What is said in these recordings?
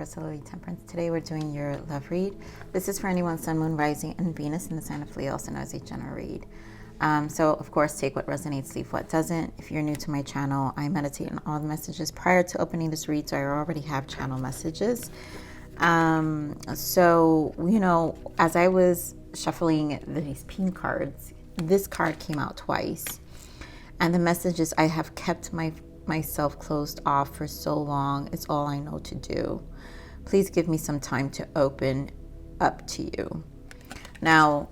Larisa Lili Temperance. Today we're doing your love read. This is for anyone Sun, Moon, Rising, and Venus in the sign of Leo, also known as a general read. So of course, take what resonates, leave what doesn't. If you're new to my channel, I meditate on all the messages prior to opening this read, so I already have channel messages. So, you know, as I was shuffling these pink cards, this card came out twice. And the message is, I have kept myself closed off for so long. It's all I know to do. Please give me some time to open up to you. Now,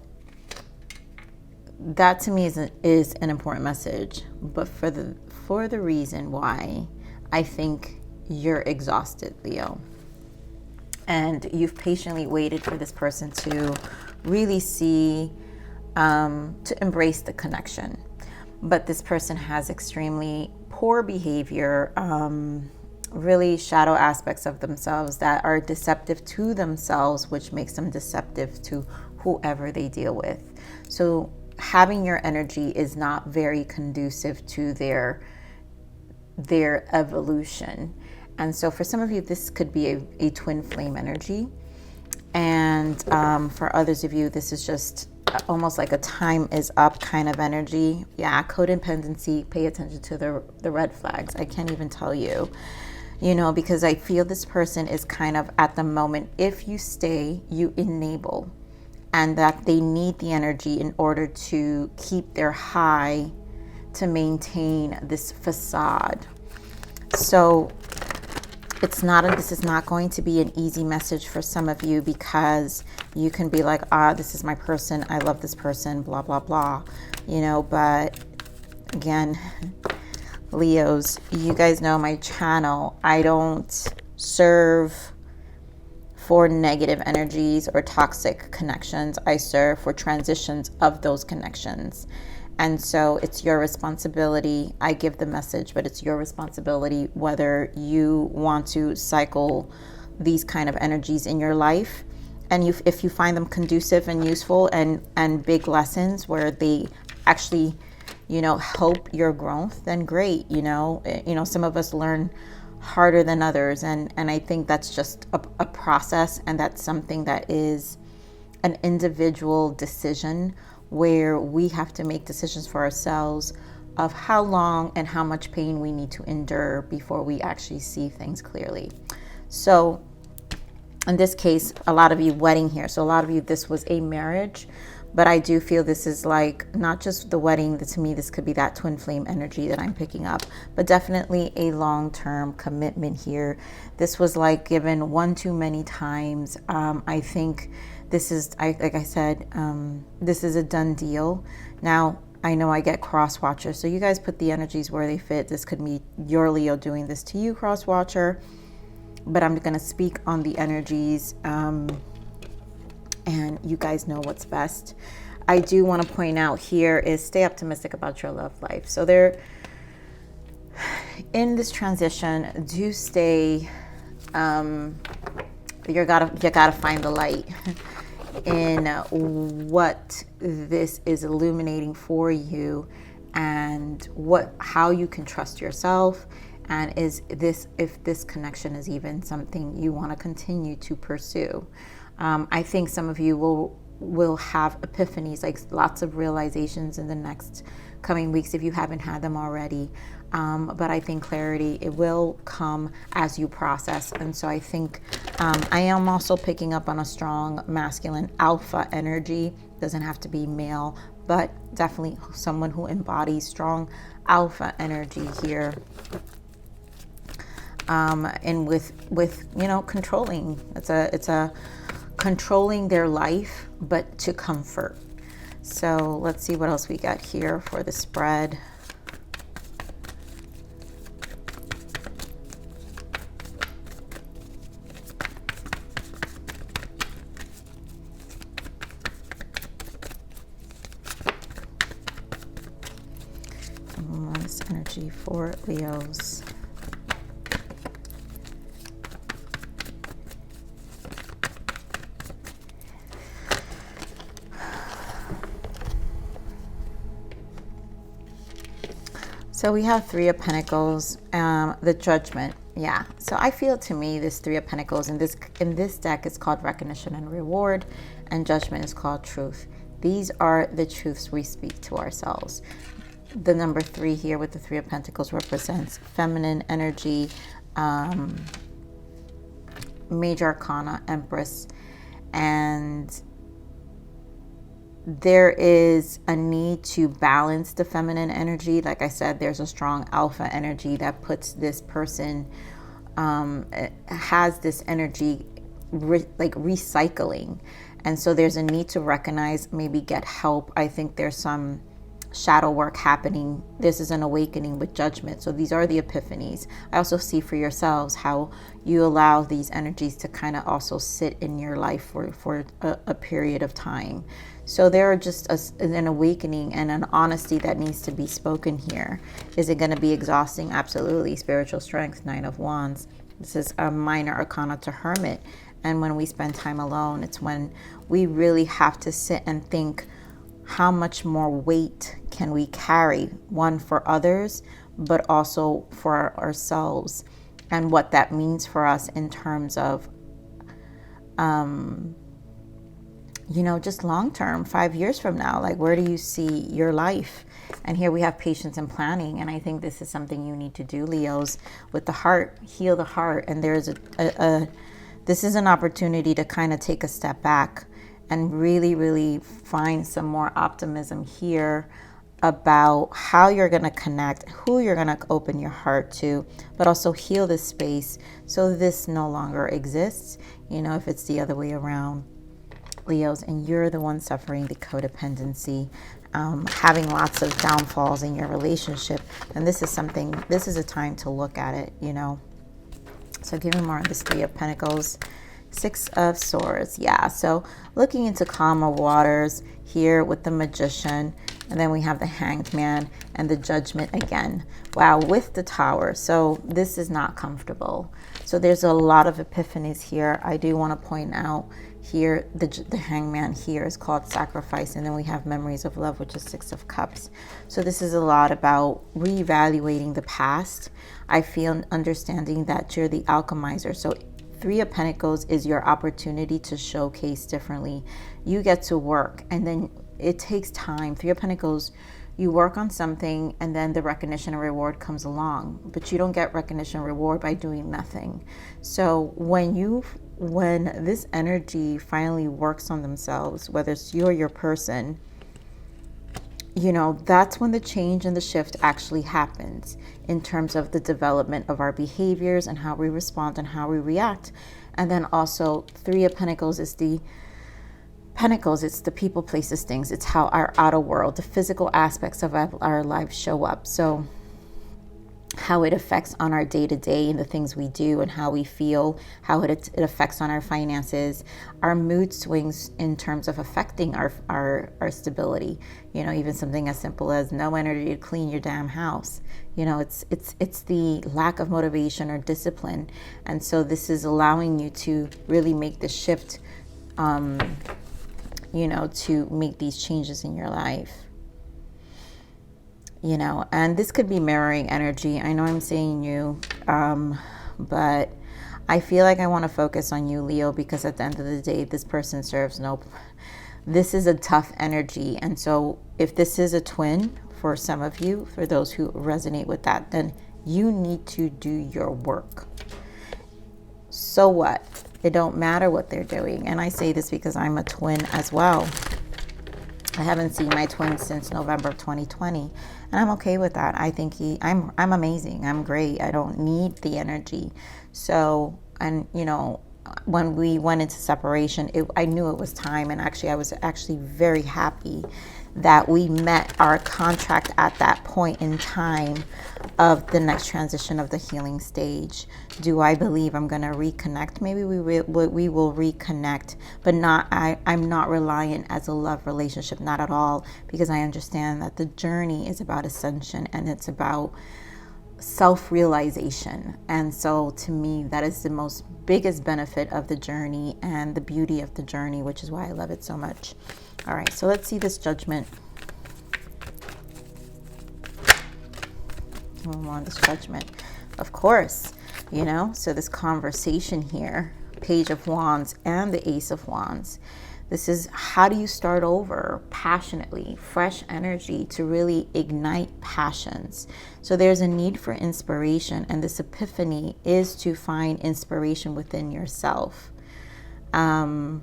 that to me is an important message, but for the reason why I think you're exhausted, Leo. And you've patiently waited for this person to really see, to embrace the connection. But this person has extremely poor behavior, really shadow aspects of themselves that are deceptive to themselves, which makes them deceptive to whoever they deal with. So having your energy is not very conducive to their evolution. And so for some of you, this could be a twin flame energy. And for others of you, this is just almost like a time is up kind of energy. Yeah, codependency. Pay attention to the red flags. I can't even tell you, you know, because I feel this person is kind of at the moment, if you stay, you enable, and that they need the energy in order to keep their high, to maintain this facade. So this is not going to be an easy message for some of you, because you can be like, this is my person, I love this person, blah, blah, blah, you know. But again, Leos, you guys know my channel. I don't serve for negative energies or toxic connections. I serve for transitions of those connections. And so it's your responsibility. I give the message, but it's your responsibility whether you want to cycle these kind of energies in your life. And if you find them conducive and useful and big lessons where they actually, you know, help your growth, then great. You know, some of us learn harder than others. And I think that's just a process. And that's something that is an individual decision, where we have to make decisions for ourselves of how long and how much pain we need to endure before we actually see things clearly. So in this case, a lot of you wedding here. So a lot of you, this was a marriage, but I do feel this is like not just the wedding. To me, this could be that twin flame energy that I'm picking up, but definitely a long-term commitment here. This was like given one too many times. I think this is, like I said, this is a done deal. Now, I know I get cross watchers, so you guys put the energies where they fit. This could be your Leo doing this to you, cross watcher, but I'm going to speak on the energies, and you guys know what's best. I do want to point out here is stay optimistic about your love life. So there, in this transition, do stay, you gotta find the light in what this is illuminating for you, and how you can trust yourself, and if this connection is even something you want to continue to pursue. I think some of you will have epiphanies, like lots of realizations in the next coming weeks if you haven't had them already. But I think clarity, it will come as you process. And so I think I am also picking up on a strong masculine alpha energy. Doesn't have to be male, but definitely someone who embodies strong alpha energy here. And with you know, controlling. It's a controlling their life, but to comfort. So let's see what else we got here for the spread. This energy for Leos. So we have Three of Pentacles, the Judgment. Yeah, so I feel, to me, this Three of Pentacles in this deck is called Recognition and Reward, and Judgment is called Truth. These are the truths we speak to ourselves. The number 3 here with the Three of Pentacles represents feminine energy, Major Arcana, Empress, and there is a need to balance the feminine energy. Like I said, there's a strong alpha energy that puts this person, has this energy like recycling. And so there's a need to recognize, maybe get help. I think there's some shadow work happening. This is an awakening with Judgment. So these are the epiphanies. I also see for yourselves how you allow these energies to kind of also sit in your life for a period of time. So there are just an awakening and an honesty that needs to be spoken here. Is it going to be exhausting? Absolutely. Spiritual strength, Nine of Wands. This is a minor arcana to Hermit. And when we spend time alone, it's when we really have to sit and think, how much more weight can we carry? One, for others, but also for ourselves, and what that means for us in terms of, just long term, 5 years from now, like, where do you see your life? And here we have patience and planning. And I think this is something you need to do, Leos, with the heart, heal the heart. And there's this is an opportunity to kind of take a step back and really, really find some more optimism here about how you're going to connect, who you're going to open your heart to, but also heal this space so this no longer exists. If it's the other way around, Leos, and you're the one suffering the codependency, having lots of downfalls in your relationship, and this is a time to look at it, So give me more on this Three of Pentacles. Six of Swords. Yeah, so looking into calmer waters here with the Magician, and then we have the Hanged Man and the Judgment again. Wow, with the Tower. So this is not comfortable. So there's a lot of epiphanies here. I do want to point out here, the Hanged Man here is called Sacrifice, and then we have Memories of Love, which is Six of Cups. So this is a lot about reevaluating the past. I feel understanding that you're the alchemizer. So Three of Pentacles is your opportunity to showcase differently. You get to work, and then it takes time. Three of Pentacles, you work on something, and then the recognition and reward comes along. But you don't get recognition and reward by doing nothing. So when this energy finally works on themselves, whether it's you or your person, that's when the change and the shift actually happens in terms of the development of our behaviors and how we respond and how we react. And then also Three of Pentacles is the Pentacles, it's the people, places, things. It's how our outer world, the physical aspects of our lives show up. So how it affects on our day-to-day and the things we do and how we feel, how it affects on our finances, our mood swings in terms of affecting our stability. Even something as simple as no energy to clean your damn house. It's the lack of motivation or discipline. And so this is allowing you to really make the shift, to make these changes in your life. And this could be mirroring energy. I know I'm saying you, but I feel like I want to focus on you, Leo, because at the end of the day, this person serves this is a tough energy. And so if this is a twin for some of you, for those who resonate with that, then you need to do your work. So what? It don't matter what they're doing. And I say this because I'm a twin as well. I haven't seen my twin since November of 2020, and I'm okay with that. I think I'm amazing. I'm great. I don't need the energy. So, and when we went into separation, I knew it was time, and actually I was very happy that we met our contract at that point in time of the next transition of the healing stage. Do I believe I'm going to reconnect? Maybe we will reconnect, but I'm not reliant as a love relationship, not at all, because I understand that the journey is about ascension and it's about self-realization. And so to me, that is the biggest benefit of the journey and the beauty of the journey, which is why I love it so much. All right, so let's see this Judgment. We want this Judgment, of course. you know? So this conversation here, Page of Wands and the Ace of Wands. This is how do you start over passionately, fresh energy to really ignite passions. So there's a need for inspiration, and this epiphany is to find inspiration within yourself and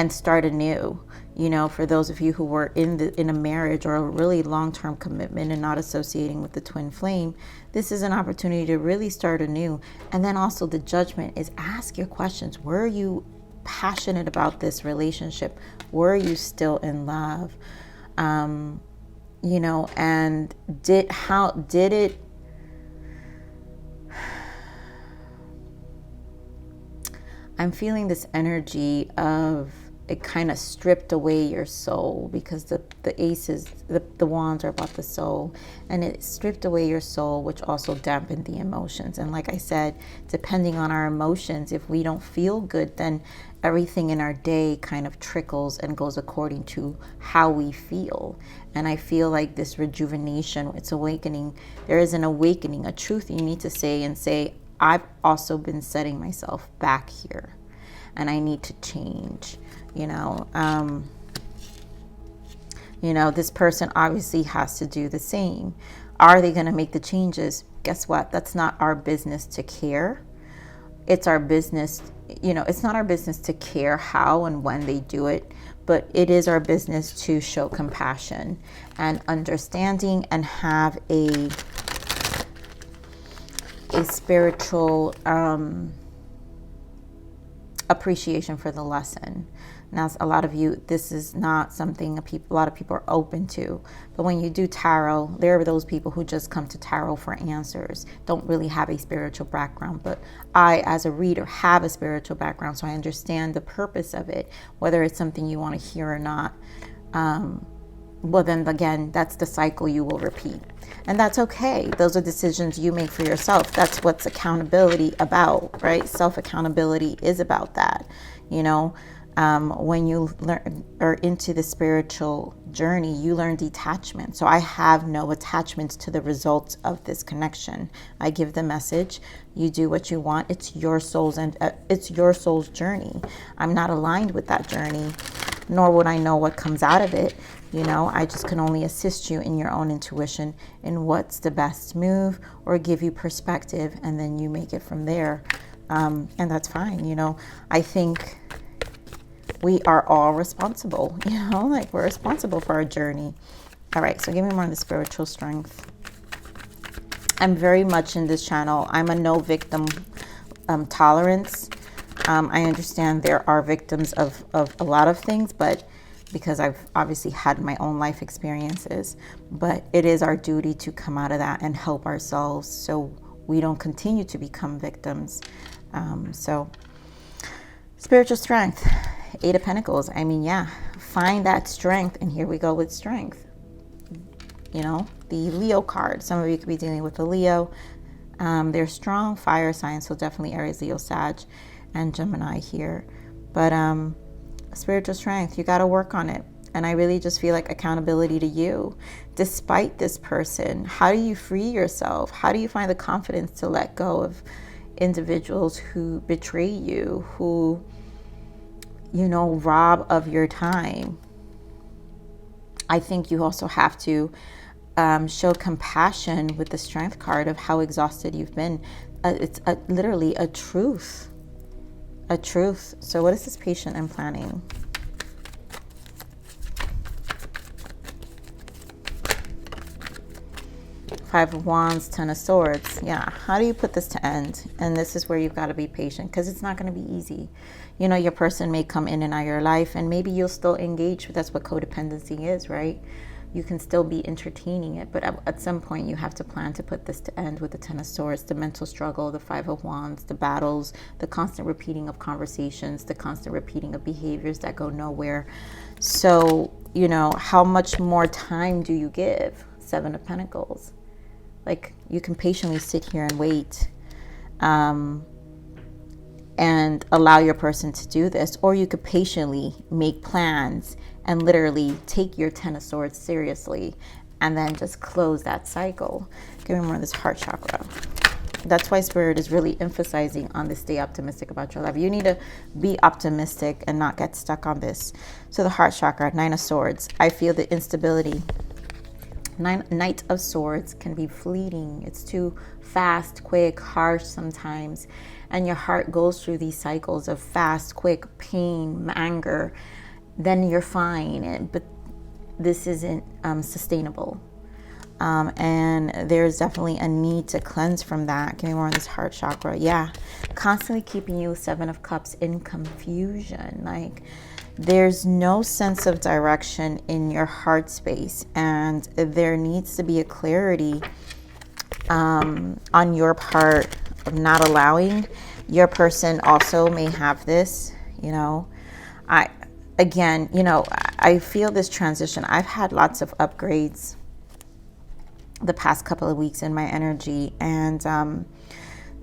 start anew. You know, for those of you who were in a marriage or a really long-term commitment and not associating with the twin flame, this is an opportunity to really start anew. And then also the judgment is ask your questions. Were you passionate about this relationship? Were you still in love? You know, and how did it I'm feeling this energy of it kind of stripped away your soul, because the aces, the wands are about the soul, and it stripped away your soul, which also dampened the emotions. And like I said, depending on our emotions, if we don't feel good, then everything in our day kind of trickles and goes according to how we feel. And I feel like this rejuvenation, it's awakening. There is an awakening, a truth you need to say, I've also been setting myself back here and I need to change, you know. This person obviously has to do the same. Are they going to make the changes? Guess what? That's not our business to care. It's our business, it's not our business to care how and when they do it, but it is our business to show compassion and understanding and have a spiritual appreciation for the lesson. Now, a lot of you, this is not something a lot of people are open to. But when you do tarot, there are those people who just come to tarot for answers, don't really have a spiritual background. But I, as a reader, have a spiritual background, so I understand the purpose of it, whether it's something you want to hear or not. Well, then again, that's the cycle you will repeat. And that's okay. Those are decisions you make for yourself. That's what's accountability about, right? Self-accountability is about that. When you are into the spiritual journey, you learn detachment. So I have no attachments to the results of this connection. I give the message. You do what you want. It's your soul's it's your soul's journey. I'm not aligned with that journey, nor would I know what comes out of it. I just can only assist you in your own intuition in what's the best move, or give you perspective, and then you make it from there. And that's fine. I think we are all responsible, we're responsible for our journey. All right, so give me more on the spiritual strength. I'm very much in this channel. I'm a no victim tolerance. I understand there are victims of a lot of things, but because I've obviously had my own life experiences, but it is our duty to come out of that and help ourselves so we don't continue to become victims. So spiritual strength, 8 of Pentacles. Find that strength. And here we go with strength. The Leo card. Some of you could be dealing with a Leo. They're strong fire signs, so definitely Aries, Leo, Sag, and Gemini here. But spiritual strength, you got to work on it. And I really just feel like accountability to you. Despite this person, how do you free yourself? How do you find the confidence to let go of individuals who betray you, who, rob of your time? I think you also have to show compassion with the strength card of how exhausted you've been. It's literally a truth. A truth. So what is this patient and planning? Five of Wands, 10 of Swords. Yeah. How do you put this to end? And this is where you've got to be patient, because it's not going to be easy. Your person may come in and out of your life, and maybe you'll still engage. That's what codependency is, right? You can still be entertaining it, but at some point you have to plan to put this to end with the 10 of Swords, the mental struggle, the 5 of Wands, the battles, the constant repeating of conversations, the constant repeating of behaviors that go nowhere. So, how much more time do you give? 7 of Pentacles. Like, you can patiently sit here and wait and allow your person to do this, or you could patiently make plans and literally take your 10 of Swords seriously and then just close that cycle. Give me more of this heart chakra. That's why Spirit is really emphasizing on this: stay optimistic about your life. You need to be optimistic and not get stuck on this. So the heart chakra, Nine of Swords. I feel the instability. Knight of Swords can be fleeting. It's too fast, quick, harsh sometimes. And your heart goes through these cycles of fast, quick, pain, anger. Then you're fine. But this isn't sustainable. And there's definitely a need to cleanse from that. Give me more on this heart chakra. Yeah. Constantly keeping you, Seven of Cups, in confusion. Like, there's no sense of direction in your heart space. And there needs to be a clarity on your part of not allowing. Your person also may have this, you know. Again, you know, I feel this transition. I've had lots of upgrades the past couple of weeks in my energy, and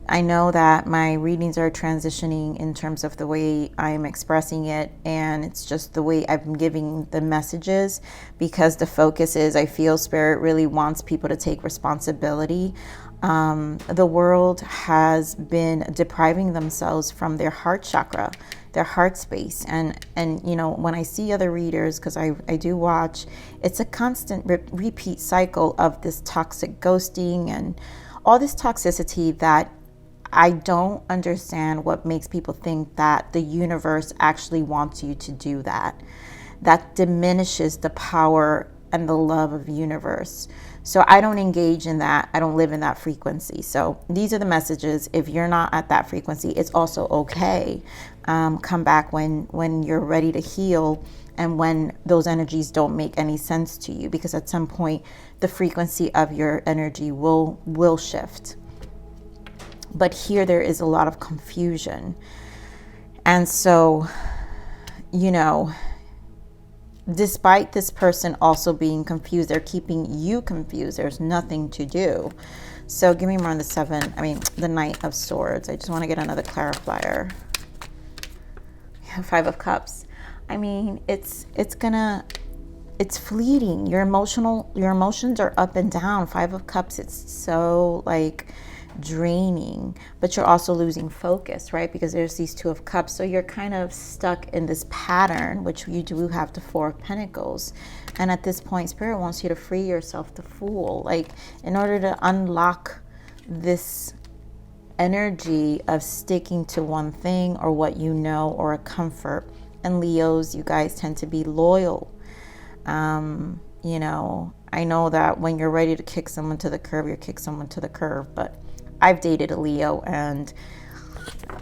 I know that my readings are transitioning in terms of the way I'm expressing it, and it's just the way I'm giving the messages, because the focus is, I feel Spirit really wants people to take responsibility. The world has been depriving themselves from their heart chakra, their heart space. And you know, when I see other readers, because I do watch, it's a constant repeat cycle of this toxic ghosting and all this toxicity that I don't understand what makes people think that the universe actually wants you to do that. That diminishes the power and the love of the universe. So I don't engage in that. I don't live in that frequency. So these are the messages. If you're not at that frequency, it's also okay. Come back when you're ready to heal, and when those energies don't make any sense to you, because at some point the frequency of your energy will shift. But here there is a lot of confusion. And so, you know, despite this person also being confused, they're keeping you confused. There's nothing to do. So give me more on the Knight of Swords. I just want to get another clarifier. Five of Cups. I mean, it's fleeting. Your emotions are up and down. Five of Cups, it's so like draining, but you're also losing focus, right? Because there's these Two of Cups. So you're kind of stuck in this pattern, which you do have the Four of Pentacles. And at this point, Spirit wants you to free yourself, the Fool. Like, in order to unlock this energy of sticking to one thing or what you know, or a comfort. And Leos, you guys tend to be loyal. You know, I know that when you're ready to kick someone to the curb, you kick someone to the curb, but I've dated a Leo, and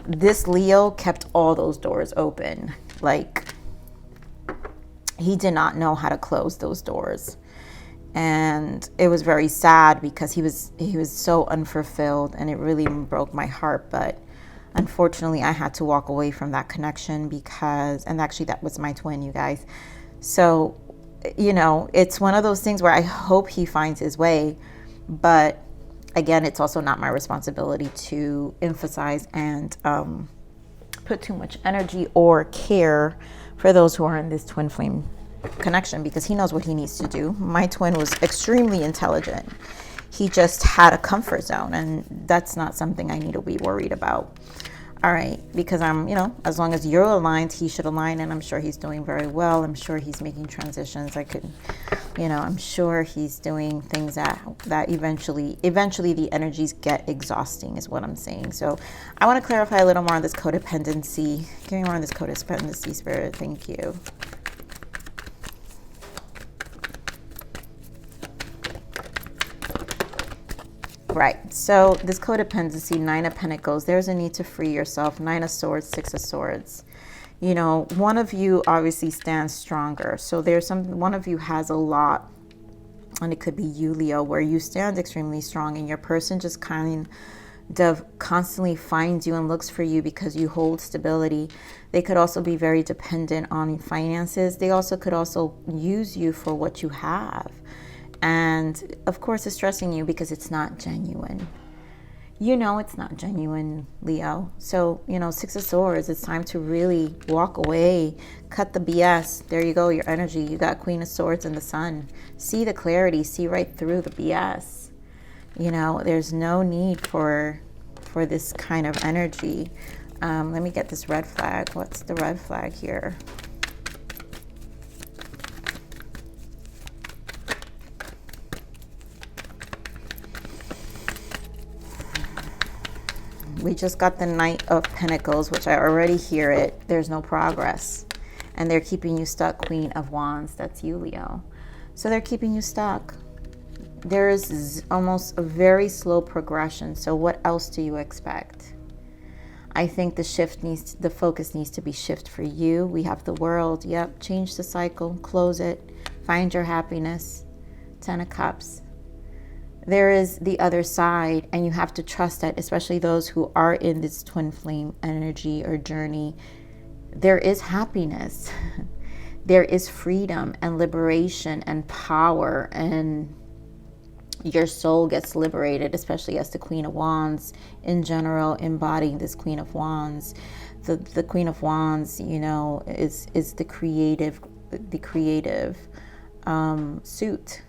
this Leo kept all those doors open. Like, he did not know how to close those doors. And it was very sad, because he was so unfulfilled, and it really broke my heart. But unfortunately, I had to walk away from that connection, because, and actually that was my twin, you guys. So, you know, it's one of those things where I hope he finds his way, but again, it's also not my responsibility to emphasize and put too much energy or care for those who are in this twin flame connection, because he knows what he needs to do. My twin was extremely intelligent. He just had a comfort zone, and that's not something I need to be worried about. All right, because I'm, you know, as long as you're aligned, he should align, and I'm sure he's doing very well. I'm sure he's making transitions. I'm sure he's doing things that eventually the energies get exhausting, is what I'm saying. So I want to clarify a little more on this codependency. Give me more on this codependency, Spirit. Thank you. Right, so this codependency, Nine of Pentacles, there's a need to free yourself. Nine of Swords, Six of Swords. You know, one of you obviously stands stronger. So one of you has a lot, and it could be you, Leo, where you stand extremely strong, and your person just kind of constantly finds you and looks for you because you hold stability. They could also be very dependent on finances. They also could use you for what you have. And of course, it's stressing you because it's not genuine. You know it's not genuine, Leo. So, you know, Six of Swords, it's time to really walk away, cut the BS. There you go, your energy. You got Queen of Swords and the Sun. See the clarity, see right through the BS. You know, there's no need for for this kind of energy. Let me get this red flag. What's the red flag here? We just got the Knight of Pentacles, which I already hear it. There's no progress. And they're keeping you stuck. Queen of Wands. That's you, Leo. So they're keeping you stuck. There is almost a very slow progression. So what else do you expect? I think the focus needs to be shift for you. We have the World. Yep. Change the cycle. Close it. Find your happiness. 10 of Cups. There is the other side, and you have to trust that, especially those who are in this twin flame energy or journey. There is happiness. There is freedom and liberation and power, and your soul gets liberated, especially as the Queen of Wands in general, embodying this Queen of Wands. The Queen of Wands, you know, is the creative suit.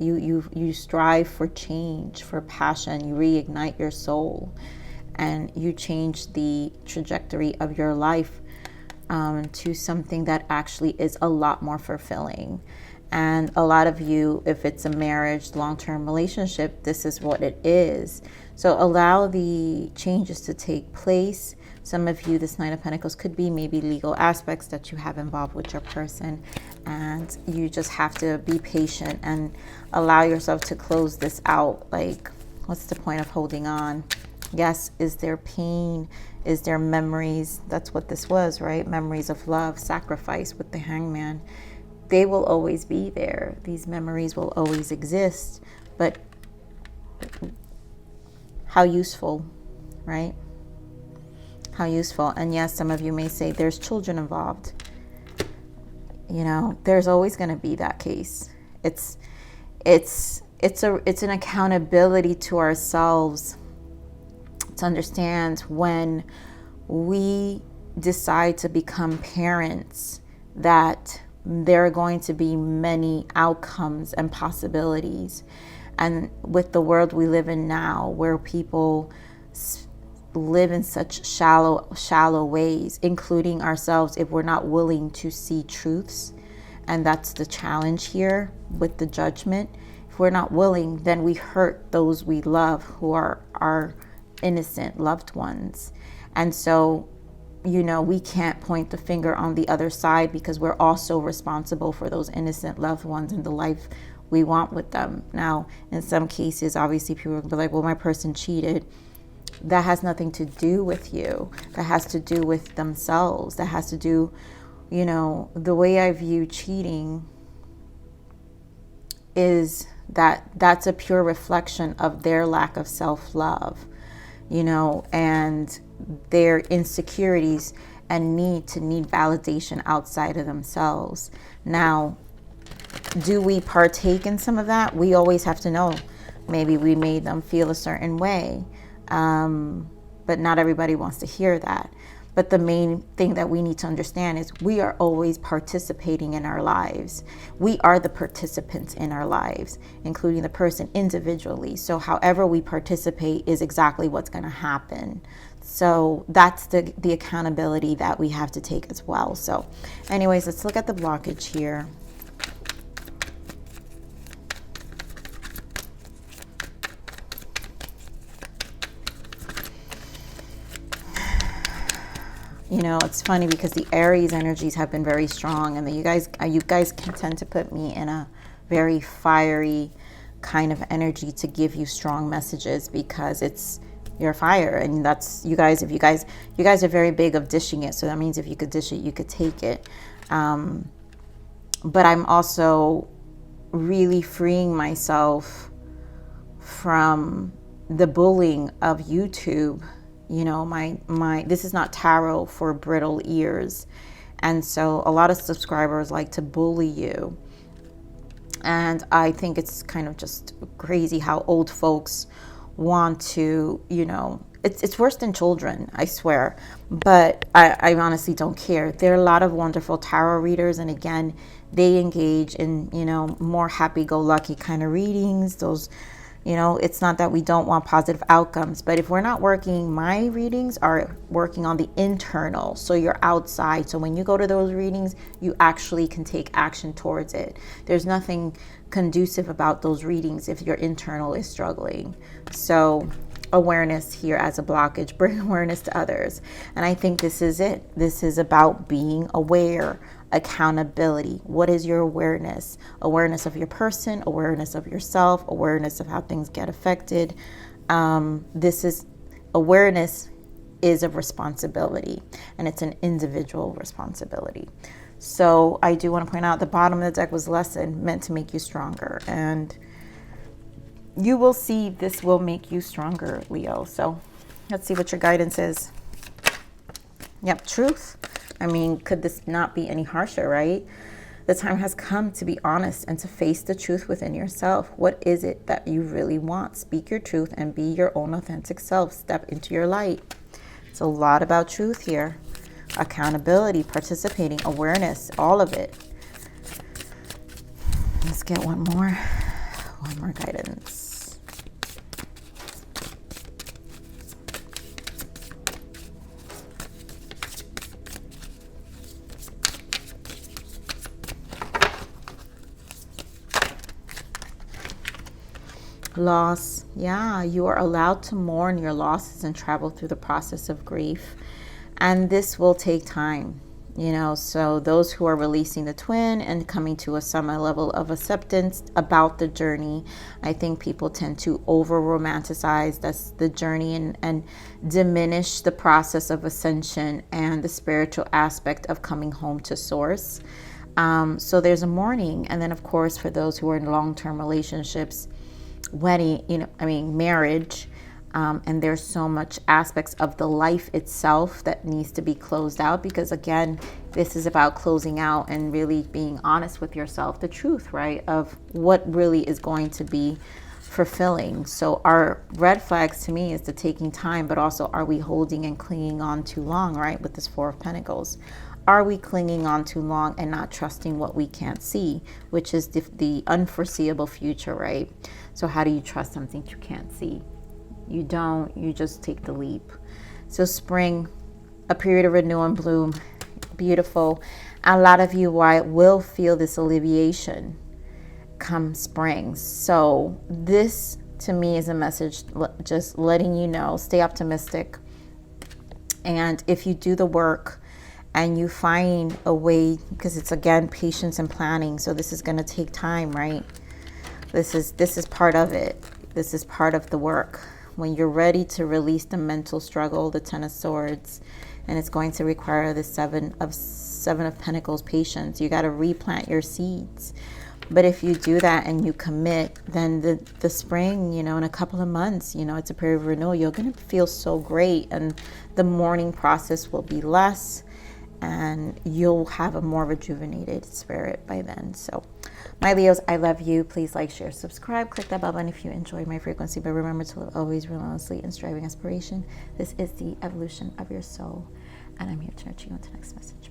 You strive for change, for passion. You reignite your soul, and you change the trajectory of your life to something that actually is a lot more fulfilling. And a lot of you, if it's a marriage, long-term relationship, this is what it is. So allow the changes to take place. Some of you, this Knight of Pentacles could be maybe legal aspects that you have involved with your person. And you just have to be patient and allow yourself to close this out. Like, what's the point of holding on? Yes, is there pain? Is there memories? That's what this was, right? Memories of love, sacrifice with the Hangman. They will always be there. These memories will always exist. But how useful, right? How useful. And yes, some of you may say there's children involved. You know, there's always going to be that case. It's an accountability to ourselves to understand when we decide to become parents that there are going to be many outcomes and possibilities. And with the world we live in now, where people live in such shallow ways, including ourselves, if we're not willing to see truths. And that's the challenge here with the judgment. If we're not willing, then we hurt those we love, who are our innocent loved ones. And so, you know, we can't point the finger on the other side, because we're also responsible for those innocent loved ones and the life we want with them. Now, in some cases, obviously people will be like, well, my person cheated. That has nothing to do with you. That has to do with themselves. That has to do, you know, the way I view cheating is that that's a pure reflection of their lack of self-love, you know, and their insecurities and need validation outside of themselves. Now, do we partake in some of that? We always have to know. Maybe we made them feel a certain way. But not everybody wants to hear that. But the main thing that we need to understand is we are always participating in our lives. We are the participants in our lives, including the person individually. So however we participate is exactly what's going to happen. So that's the accountability that we have to take as well. So anyways, let's look at the blockage here. You know, it's funny because the Aries energies have been very strong, and you guys can tend to put me in a very fiery kind of energy to give you strong messages, because it's your fire, and that's you guys. If you guys are very big of dishing it, so that means if you could dish it, you could take it. But I'm also really freeing myself from the bullying of YouTube. You know, my this is not tarot for brittle ears. And so a lot of subscribers like to bully you. And I think it's kind of just crazy how old folks want to, you know, it's worse than children, I swear. But I honestly don't care. There are a lot of wonderful tarot readers, and again, they engage in, you know, more happy-go-lucky kind of readings. Those, You know, it's not that we don't want positive outcomes, but if we're not working, my readings are working on the internal. So you're outside. So when you go to those readings, you actually can take action towards it. There's nothing conducive about those readings if your internal is struggling. So awareness here as a blockage, bring awareness to others. And I think this is it. This is about being aware, accountability. What is your awareness? Awareness of your person, awareness of yourself, awareness of how things get affected. Awareness is a responsibility, and it's an individual responsibility. So I do want to point out the bottom of the deck was lesson, meant to make you stronger. And you will see this will make you stronger, Leo. So let's see what your guidance is. Yep, truth. I mean, could this not be any harsher, right? The time has come to be honest and to face the truth within yourself. What is it that you really want? Speak your truth and be your own authentic self. Step into your light. It's a lot about truth here. Accountability, participating, awareness, all of it. Let's get one more guidance. Loss. Yeah, you are allowed to mourn your losses and travel through the process of grief. And this will take time, you know. So those who are releasing the twin and coming to a semi level of acceptance about the journey, I think people tend to over romanticize the journey and diminish the process of ascension and the spiritual aspect of coming home to source. So there's a mourning. And then of course, for those who are in long-term relationships, marriage, and there's so much aspects of the life itself that needs to be closed out, because again, this is about closing out and really being honest with yourself, the truth, right, of what really is going to be fulfilling. So our red flags to me is the taking time, but also, are we holding and clinging on too long, right, with this Four of Pentacles? Are we clinging on too long and not trusting what we can't see, which is the unforeseeable future, right? So how do you trust something you can't see? You don't, you just take the leap. So spring, a period of renewal and bloom, beautiful. A lot of you will feel this alleviation come spring. So this to me is a message just letting you know, stay optimistic. And if you do the work and you find a way, because it's again patience and planning, so this is going to take time, right? This is part of it. This is part of the work. When you're ready to release the mental struggle, the Ten of Swords, and it's going to require the Seven of Pentacles, patience. You got to replant your seeds. But if you do that and you commit, then the spring, you know, in a couple of months, you know, it's a period of renewal. You're going to feel so great, and the mourning process will be less, and you'll have a more rejuvenated spirit by then. So my Leos, I love you. Please like, share, subscribe, click that bell button if you enjoy my frequency, but remember to live always relentlessly in striving aspiration. This is the evolution of your soul, and I'm here to nurture you into the next message.